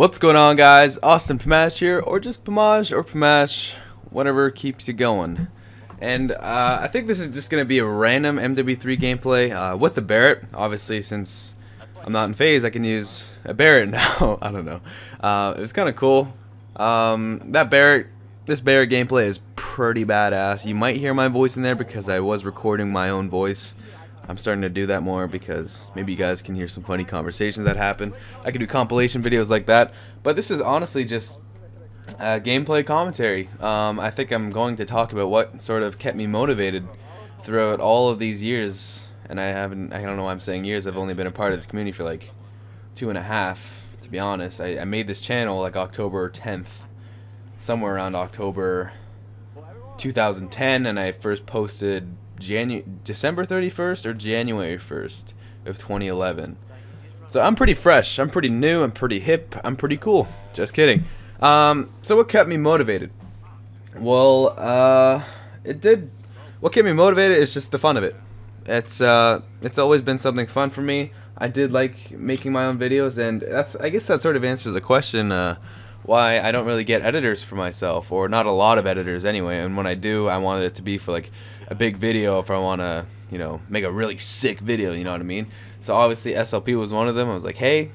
What's going on, guys? Austin Pamaj here, or just Pamaj or Pamaj, whatever keeps you going. And I think this is just going to be a random MW3 gameplay with the Barrett. Obviously, since I'm not in phase, I can use a Barrett now. I don't know. It was kind of cool. This Barrett gameplay is pretty badass. You might hear my voice in there because I was recording my own voice. I'm starting to do that more because maybe you guys can hear some funny conversations that happen. I can do compilation videos like that, but this is honestly just gameplay commentary. I think I'm going to talk about what sort of kept me motivated throughout all of these years, and I don't know why I'm saying years. I've only been a part of this community for like 2.5, to be honest. I made this channel like October 10th, somewhere around October 2010, and I first posted December 31st or January 1st of 2011. So I'm pretty fresh, I'm pretty new, I'm pretty hip, I'm pretty cool. Just kidding. So what kept me motivated? Well, what kept me motivated is just the fun of it. It's always been something fun for me. I did like making my own videos, and I guess that sort of answers the question why I don't really get editors for myself, or not a lot of editors anyway. And when I do, I wanted it to be for like a big video, if I want to, you know, make a really sick video, you know what I mean? So obviously SLP was one of them. I was like, hey,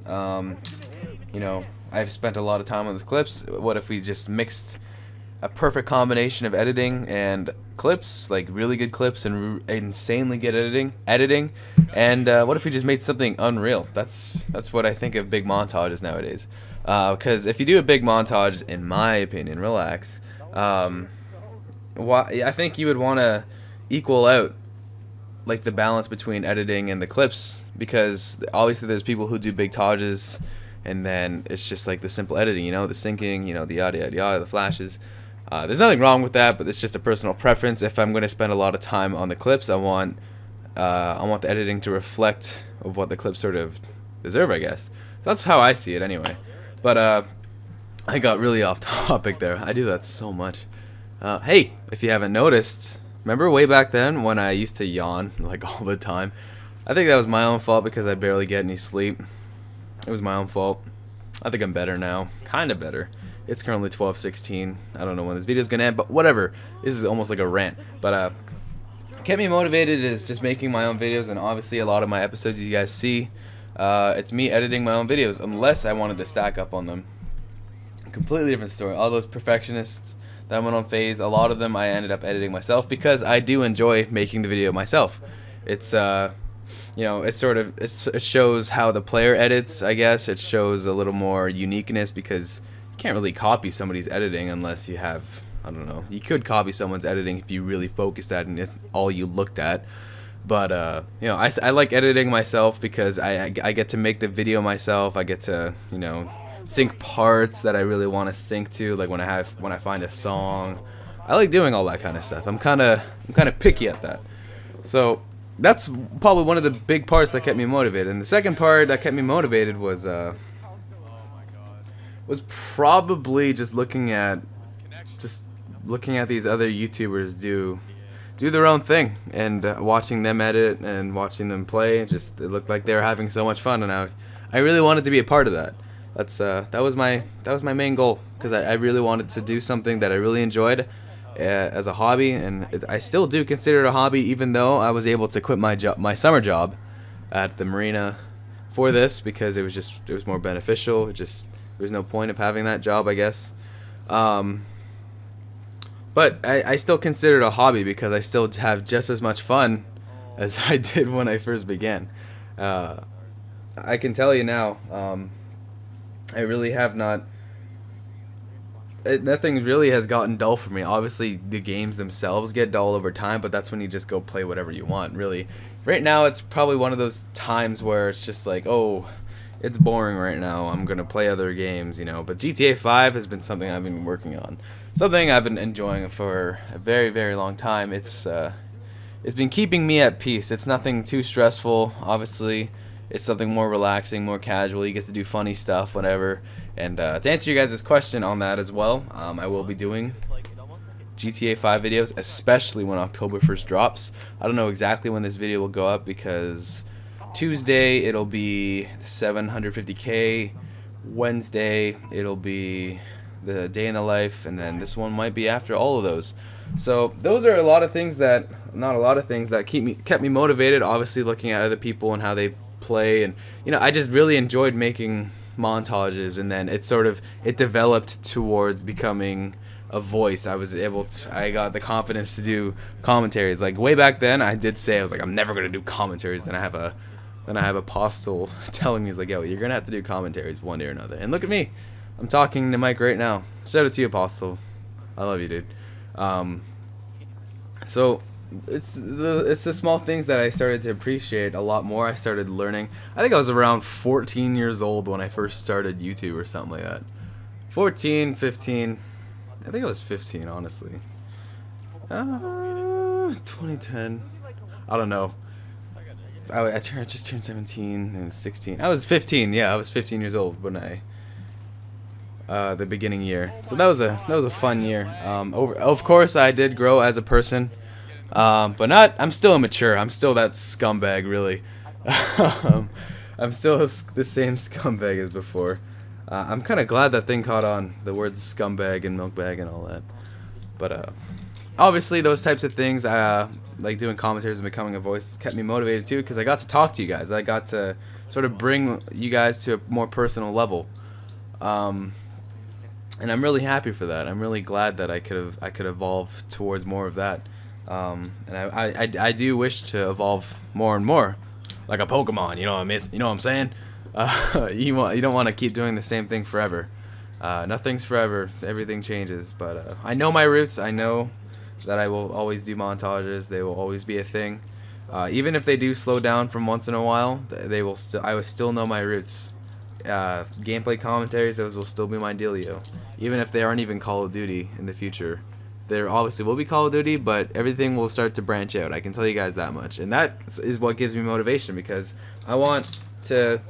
you know, I've spent a lot of time on these clips. What if we just mixed a perfect combination of editing and clips, like really good clips and insanely good editing, and what if we just made something unreal? That's what I think of big montages nowadays. Because if you do a big montage, in my opinion, relax, I think you would want to equal out like the balance between editing and the clips, because obviously there's people who do big tages and then it's just like the simple editing, you know, the syncing, you know, the yada yada yada, the flashes. There's nothing wrong with that, but it's just a personal preference. If I'm going to spend a lot of time on the clips, I want the editing to reflect of what the clips sort of deserve, I guess. That's how I see it anyway. But I got really off topic there. I do that so much. Hey, if you haven't noticed, remember way back then when I used to yawn like all the time? I think that was my own fault because I barely get any sleep. It was my own fault. I think I'm better now. Kind of better. It's currently 12:16. I don't know when this video is going to end, but whatever. This is almost like a rant. But kept me motivated is just making my own videos, and obviously a lot of my episodes you guys see, it's me editing my own videos, unless I wanted to stack up on them. Completely different story. All those perfectionists that went on phase, a lot of them I ended up editing myself because I do enjoy making the video myself. It's you know, it shows how the player edits, I guess. It shows a little more uniqueness because you can't really copy somebody's editing unless you have, I don't know. You could copy someone's editing if you really focused at it and it's all you looked at. But you know, I like editing myself because I get to make the video myself. I get to, you know, sync parts that I really want to sync to, like when I find a song. I like doing all that kind of stuff. I'm kind of picky at that. So that's probably one of the big parts that kept me motivated. And the second part that kept me motivated was probably just looking at these other YouTubers do their own thing, and watching them edit and watching them play. It looked like they were having so much fun, and I really wanted to be a part of that. That was my main goal, because I really wanted to do something that I really enjoyed as a hobby, and I still do consider it a hobby, even though I was able to quit my summer job at the marina for this, because it was more beneficial. There was no point of having that job, I guess. But I still consider it a hobby because I still have just as much fun as I did when I first began. I can tell you now, I really have not. Nothing really has gotten dull for me. Obviously, the games themselves get dull over time, but that's when you just go play whatever you want, really. Right now, it's probably one of those times where it's just like, oh, it's boring right now, I'm going to play other games, you know. But GTA 5 has been something I've been working on. Something I've been enjoying for a very, very long time. It's been keeping me at peace. It's nothing too stressful, obviously. It's something more relaxing, more casual. You get to do funny stuff, whatever. And to answer you guys' question on that as well, I will be doing GTA 5 videos, especially when October 1st drops. I don't know exactly when this video will go up because Tuesday it'll be 750K Wednesday it'll be the day in the life, and then this one might be after all of those. So those are a lot of things that, not a lot of things that kept me motivated. Obviously, looking at other people and how they play, and I just really enjoyed making montages, and then it developed towards becoming a voice. I got the confidence to do commentaries. Like way back then, I did say I was like, I'm never gonna do commentaries. Then I have a Apostle telling me, he's like, yo, you're gonna have to do commentaries one day or another. And look at me, I'm talking to Mike right now. Shout out to you, Apostle. I love you, dude. So it's the small things that I started to appreciate a lot more. I started learning. I think I was around 14 years old when I first started YouTube or something like that. 14, 15. I think I was 15, honestly. 2010. I don't know. I just turned 17 and 16. I was 15. Yeah, I was 15 years old when the beginning year. So that was a fun year. Of course, I did grow as a person, but not. I'm still immature. I'm still that scumbag, really. I'm still the same scumbag as before. I'm kind of glad that thing caught on, the words scumbag and milkbag and all that. But obviously, those types of things, like doing commentaries and becoming a voice, kept me motivated too, because I got to talk to you guys. I got to sort of bring you guys to a more personal level. And I'm really happy for that. I'm really glad that I could evolve towards more of that. And I do wish to evolve more and more, like a Pokemon. You know what I'm saying? You don't want to keep doing the same thing forever. Nothing's forever. Everything changes. But I know my roots. I know that I will always do montages. They will always be a thing. Even if they do slow down from once in a while, I will still know my roots. Gameplay commentaries, those will still be my dealio. Even if they aren't even Call of Duty in the future. There obviously will be Call of Duty, but everything will start to branch out. I can tell you guys that much. And that is what gives me motivation, because I want to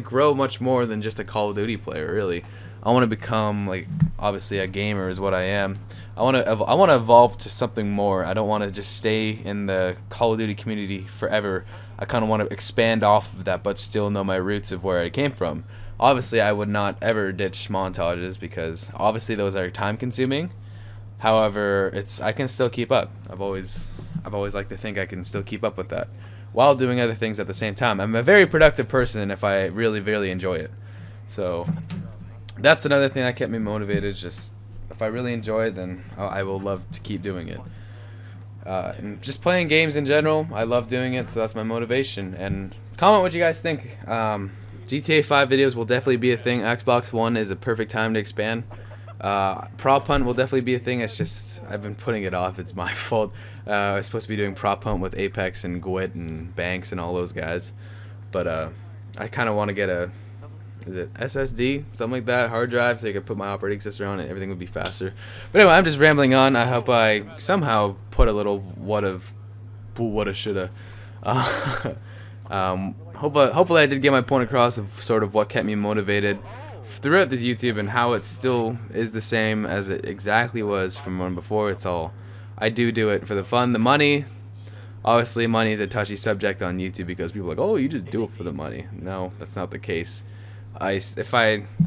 grow much more than just a Call of Duty player, really. I want to become, like, obviously a gamer is what I am. I want to evolve to something more. I don't want to just stay in the Call of Duty community forever. I kind of want to expand off of that, but still know my roots of where I came from. Obviously, I would not ever ditch montages, because obviously those are time consuming. However, I can still keep up. I've always liked to think I can still keep up with that while doing other things at the same time. I'm a very productive person if I really, really enjoy it. So that's another thing that kept me motivated. Just if I really enjoy it, then I will love to keep doing it. And just playing games in general, I love doing it, so that's my motivation. And comment what you guys think. GTA 5 videos will definitely be a thing. Xbox One is a perfect time to expand. Prop hunt will definitely be a thing. It's just I've been putting it off. It's my fault. I was supposed to be doing prop hunt with Apex and Gwit and Banks and all those guys, but I kind of want to get a SSD, something like that, hard drive, so I could put my operating system on it. Everything would be faster. But anyway, I'm just rambling on. I hope I somehow put a little woulda, shoulda. Hopefully I did get my point across of sort of what kept me motivated throughout this YouTube, and how it still is the same as it exactly was from when before. I do it for the fun. The money, obviously money is a touchy subject on YouTube, because people are like, oh, you just do it for the money. No, that's not the case. I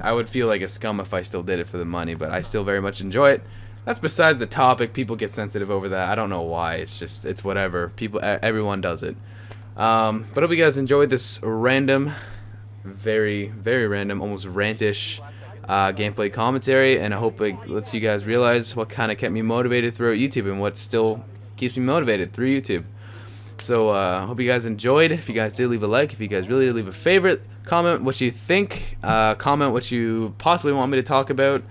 would feel like a scum if I still did it for the money, but I still very much enjoy it. That's besides the topic. People get sensitive over that. I don't know why. It's whatever. Everyone does it. But I hope you guys enjoyed this random, very, very random, almost rantish gameplay commentary, and I hope it lets you guys realize what kind of kept me motivated throughout YouTube and what still keeps me motivated through YouTube. So I hope you guys enjoyed. If you guys did, leave a like. If you guys really did, leave a favorite. Comment what you think. Comment what you possibly want me to talk about.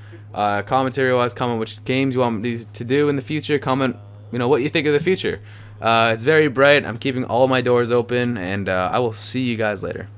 Commentary wise, comment which games you want me to do in the future. Comment what you think of the future. It's very bright. I'm keeping all my doors open, and I will see you guys later.